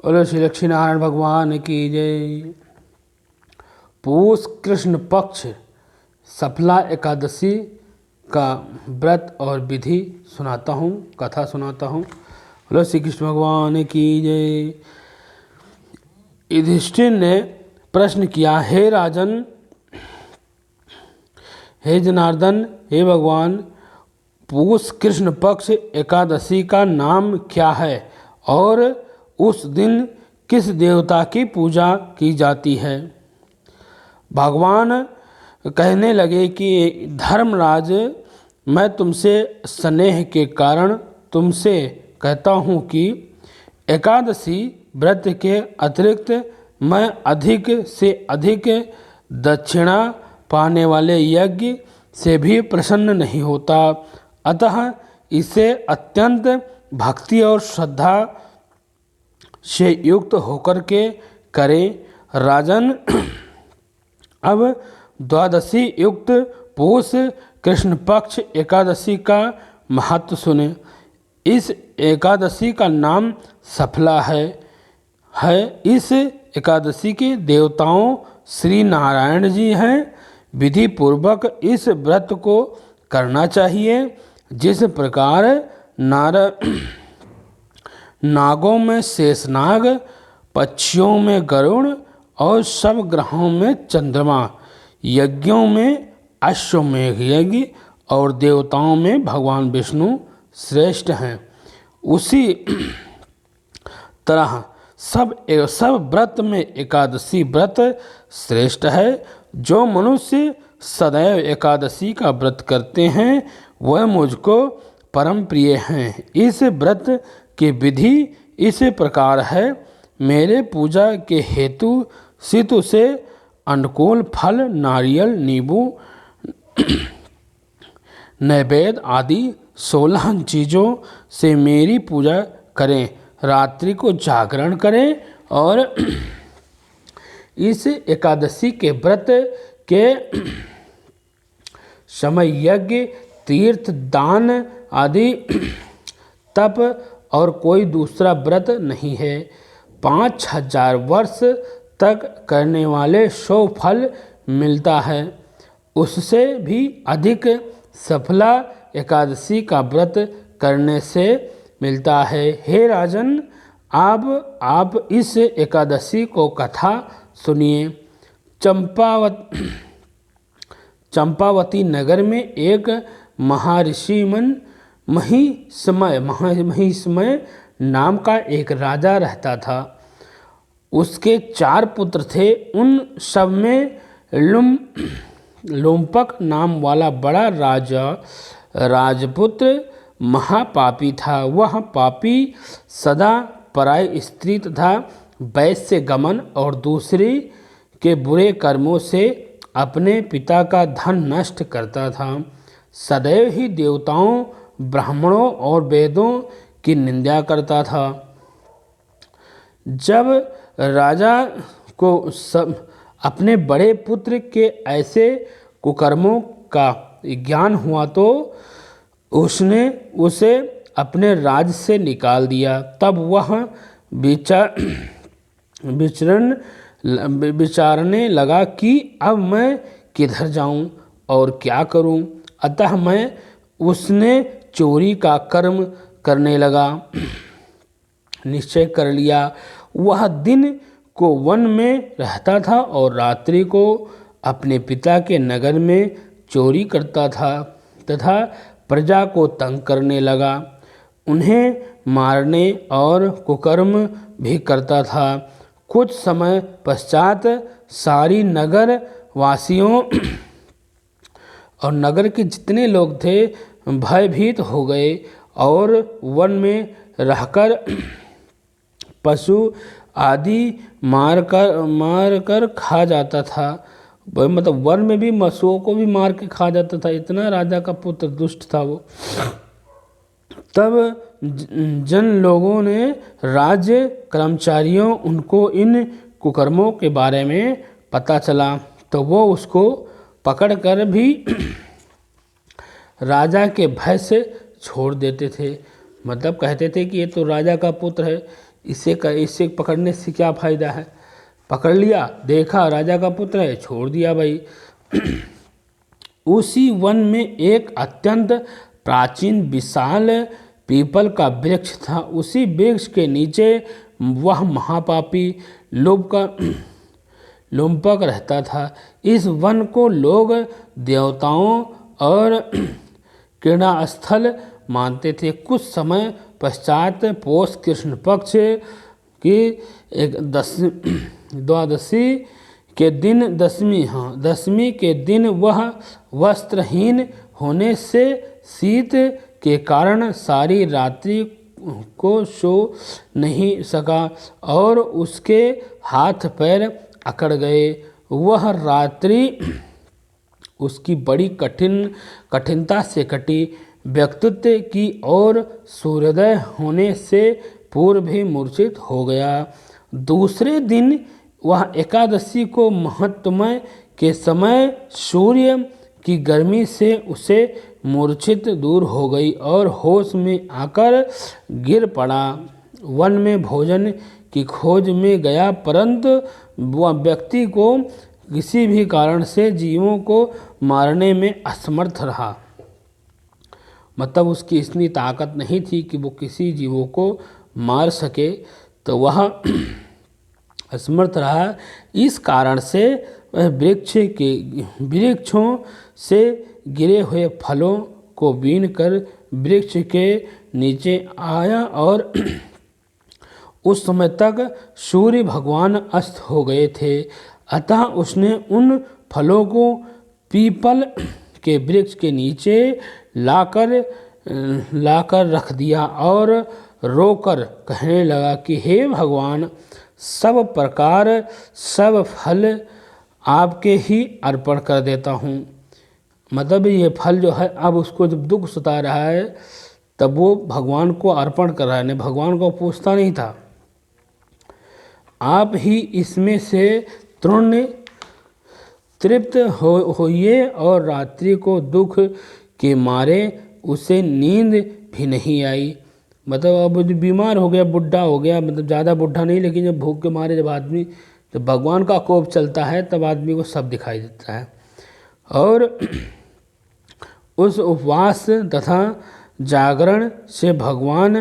बोलो श्री लक्ष्मी नारायण भगवान की जय। पूष कृष्ण पक्ष सफला एकादशी का व्रत और विधि सुनाता हूँ, कथा सुनाता हूँ। बोलो श्री कृष्ण भगवान की जय। युधिष्ठिर ने प्रश्न किया, हे राजन, हे जनार्दन, हे भगवान, पूष कृष्ण पक्ष एकादशी का नाम क्या है और उस दिन किस देवता की पूजा की जाती है? भगवान कहने लगे कि धर्मराज, मैं तुमसे स्नेह के कारण तुमसे कहता हूँ कि एकादशी व्रत के अतिरिक्त मैं अधिक से अधिक दक्षिणा पाने वाले यज्ञ से भी प्रसन्न नहीं होता। अतः इसे अत्यंत भक्ति और श्रद्धा से युक्त होकर के करें। राजन, अब द्वादशी युक्त पूष कृष्ण पक्ष एकादशी का महत्व सुने। इस एकादशी का नाम सफला है। इस एकादशी के देवताओं श्री नारायण जी हैं। विधि पूर्वक इस व्रत को करना चाहिए। जिस प्रकार नागों में शेषनाग, पक्षियों में गरुड़ और सब ग्रहों में चंद्रमा, यज्ञों में अश्वमेघ यज्ञ और देवताओं में भगवान विष्णु श्रेष्ठ हैं, उसी तरह सब व्रत में एकादशी व्रत श्रेष्ठ है। जो मनुष्य सदैव एकादशी का व्रत करते हैं वह मुझको परम प्रिय हैं। इस व्रत की विधि इस प्रकार है। मेरे पूजा के हेतु सितु से अनुकूल फल, नारियल, नींबू, नैवेद्य आदि 16 चीज़ों से मेरी पूजा करें। रात्रि को जागरण करें और इस एकादशी के व्रत के समय यज्ञ, तीर्थ, दान आदि तप और कोई दूसरा व्रत नहीं है। 5000 वर्ष तक करने वाले 100 फल मिलता है। उससे भी अधिक सफला एकादशी का व्रत करने से मिलता है। हे राजन, आप इस एकादशी को कथा सुनिए। चंपावती नगर में एक महिषमय नाम का एक राजा रहता था। उसके 4 पुत्र थे। उन सब में लोमपक नाम वाला बड़ा राजपुत्र महापापी था। वह पापी सदा पराई स्त्री तथा वैश्य गमन और दूसरी के बुरे कर्मों से अपने पिता का धन नष्ट करता था। सदैव ही देवताओं, ब्राह्मणों और वेदों की निंदा करता था। जब राजा को अपने बड़े पुत्र के ऐसे कुकर्मों का ज्ञान हुआ तो उसने उसे अपने राज्य से निकाल दिया। तब वह विचारने लगा कि अब मैं किधर जाऊं और क्या करूं। अतः उसने चोरी का कर्म करने लगा। निश्चय कर लिया। वह दिन को वन में रहता था और रात्रि को अपने पिता के नगर में चोरी करता था तथा प्रजा को तंग करने लगा। उन्हें मारने और कुकर्म भी करता था। कुछ समय पश्चात सारी नगर वासियों और नगर के जितने लोग थे भयभीत हो गए और वन में रहकर पशु आदि मार कर खा जाता था। मतलब वन में भी पशुओं को भी मार के खा जाता था। इतना राजा का पुत्र दुष्ट था वो। तब जन लोगों ने राज्य कर्मचारियों उनको इन कुकर्मों के बारे में पता चला तो वो उसको पकड़कर भी राजा के भय से छोड़ देते थे। मतलब कहते थे कि ये तो राजा का पुत्र है, इससे पकड़ने से क्या फ़ायदा है। पकड़ लिया, देखा राजा का पुत्र है, छोड़ दिया भाई। उसी वन में एक अत्यंत प्राचीन विशाल पीपल का वृक्ष था। उसी वृक्ष के नीचे वह महापापी लुम्पक रहता था। इस वन को लोग देवताओं और क्रीड़ा स्थल मानते थे। कुछ समय पश्चात पौष कृष्ण पक्ष की एक दशमी के दिन वह वस्त्रहीन होने से शीत के कारण सारी रात्रि को सो नहीं सका और उसके हाथ पैर अकड़ गए। वह रात्रि उसकी बड़ी कठिनता से कटी। व्यक्तित्व की ओर सूर्योदय होने से पूर्व ही मूर्छित हो गया। दूसरे दिन वह एकादशी को महत्तमय के समय सूर्य की गर्मी से उसे मूर्छित दूर हो गई और होश में आकर गिर पड़ा। वन में भोजन की खोज में गया, परंतु वह व्यक्ति को किसी भी कारण से जीवों को मारने में असमर्थ रहा। मतलब उसकी इतनी ताकत नहीं थी कि वो किसी जीवों को मार सके, तो वह असमर्थ रहा। इस कारण से वह वृक्षों से गिरे हुए फलों को बीन कर वृक्ष के नीचे आया और उस समय तक सूर्य भगवान अस्त हो गए थे। अतः उसने उन फलों को पीपल के वृक्ष के नीचे लाकर रख दिया और रोकर कहने लगा कि हे भगवान, सब फल आपके ही अर्पण कर देता हूँ। मतलब ये फल जो है, अब उसको जब दुख सता रहा है तब वो भगवान को अर्पण कर रहा है, भगवान को पूछता नहीं था। आप ही इसमें से तृप्त होइए। और रात्रि को दुख के मारे उसे नींद भी नहीं आई। मतलब अब बीमार हो गया, बुढ़ा हो गया, मतलब ज़्यादा बुढ़ा नहीं, लेकिन जब भूख के मारे जब भगवान का कोप चलता है तब आदमी को सब दिखाई देता है। और उस उपवास तथा जागरण से भगवान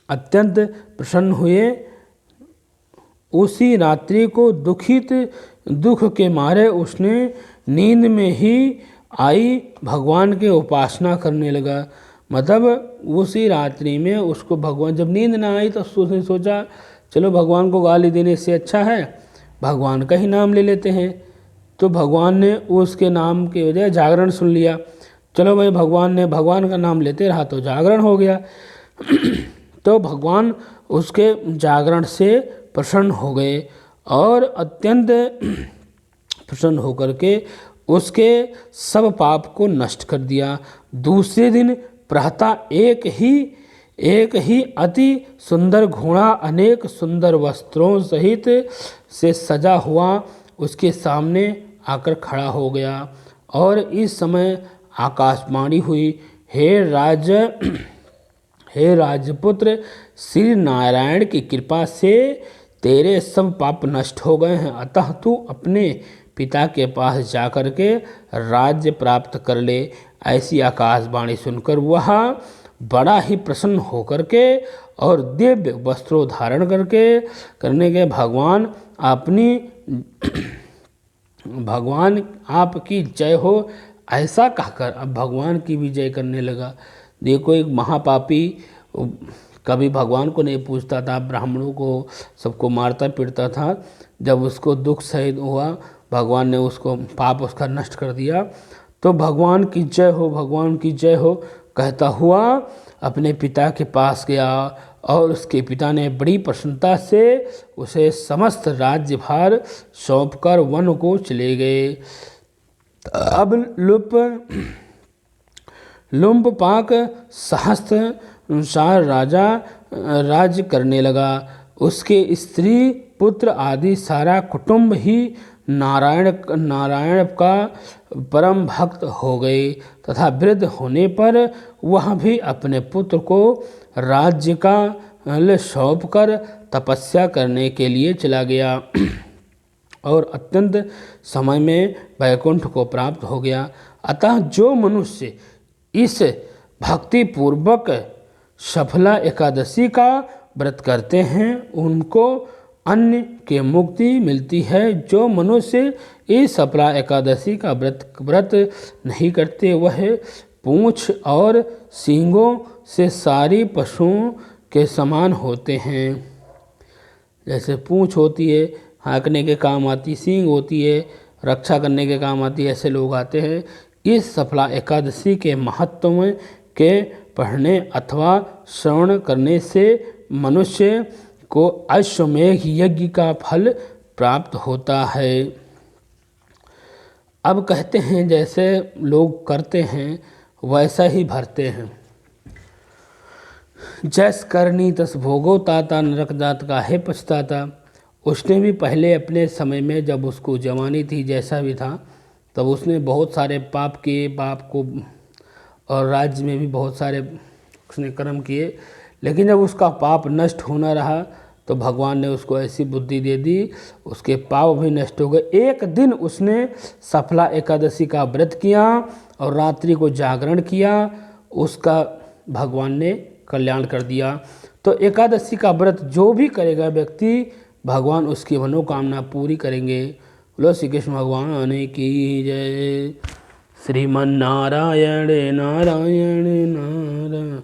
अत्यंत प्रसन्न हुए। उसी रात्रि को दुख के मारे उसने नींद में ही आई भगवान की उपासना करने लगा। मतलब उसी रात्रि में उसको भगवान, जब नींद ना आई तो उसने सोचा चलो भगवान को गाली देने से अच्छा है भगवान का ही नाम ले लेते हैं। तो भगवान ने उसके नाम के वजह जागरण सुन लिया। चलो भाई, भगवान का नाम लेते रहा तो जागरण हो गया। तो भगवान उसके जागरण से प्रसन्न हो गए और अत्यंत प्रसन्न होकर के उसके सब पाप को नष्ट कर दिया। दूसरे दिन प्रातः एक ही अति सुंदर घोड़ा अनेक सुंदर वस्त्रों सहित से सजा हुआ उसके सामने आकर खड़ा हो गया और इस समय आकाशवाणी हुई, हे राजपुत्र, श्री नारायण की कृपा से तेरे सब पाप नष्ट हो गए हैं। अतः तू अपने पिता के पास जाकर के राज्य प्राप्त कर ले। ऐसी आकाशवाणी सुनकर वह बड़ा ही प्रसन्न होकर के और दिव्य वस्त्रों धारण करने के भगवान आपकी जय हो ऐसा कहकर अब भगवान की भी जय करने लगा। देखो, एक महापापी कभी भगवान को नहीं पूछता था, ब्राह्मणों को सबको मारता पीटता था। जब उसको दुख सहित हुआ, भगवान ने उसको पाप उसका नष्ट कर दिया। तो भगवान की जय हो, भगवान की जय हो कहता हुआ अपने पिता के पास गया और उसके पिता ने बड़ी प्रसन्नता से उसे समस्त राज्यभार सौंपकर वन को चले गए। अब लुम्पपाक सहस्त्र अनुसार राजा राज्य करने लगा। उसके स्त्री पुत्र आदि सारा कुटुंब ही नारायण का परम भक्त हो गए तथा वृद्ध होने पर वह भी अपने पुत्र को राज्य का सौंप कर तपस्या करने के लिए चला गया और अत्यंत समय में वैकुंठ को प्राप्त हो गया। अतः जो मनुष्य इस भक्ति पूर्वक सफला एकादशी का व्रत करते हैं उनको अन्य के मुक्ति मिलती है। जो मनुष्य इस सफला एकादशी का व्रत नहीं करते वह पूंछ और सींगों से सारी पशुओं के समान होते हैं। जैसे पूंछ होती है हाँकने के काम आती, सींग होती है रक्षा करने के काम आती है, ऐसे लोग आते हैं। इस सफला एकादशी के महत्व के पढ़ने अथवा श्रवण करने से मनुष्य को अश्वमेध यज्ञ का फल प्राप्त होता है। अब कहते हैं जैसे लोग करते हैं वैसा ही भरते हैं। जैस करनी तस भोगो ताता नरक जात का है पछताता। उसने भी पहले अपने समय में जब उसको जवानी थी जैसा भी था तब उसने बहुत सारे पाप किए, पाप को और राज्य में भी बहुत सारे उसने कर्म किए। लेकिन जब उसका पाप नष्ट होना रहा तो भगवान ने उसको ऐसी बुद्धि दे दी, उसके पाप भी नष्ट हो गए। एक दिन उसने सफला एकादशी का व्रत किया और रात्रि को जागरण किया, उसका भगवान ने कल्याण कर दिया। तो एकादशी का व्रत जो भी करेगा व्यक्ति भगवान उसकी मनोकामना पूरी करेंगे। बोलो श्री कृष्ण भगवान की जय। श्रीमन नारायण नारायण नारायण।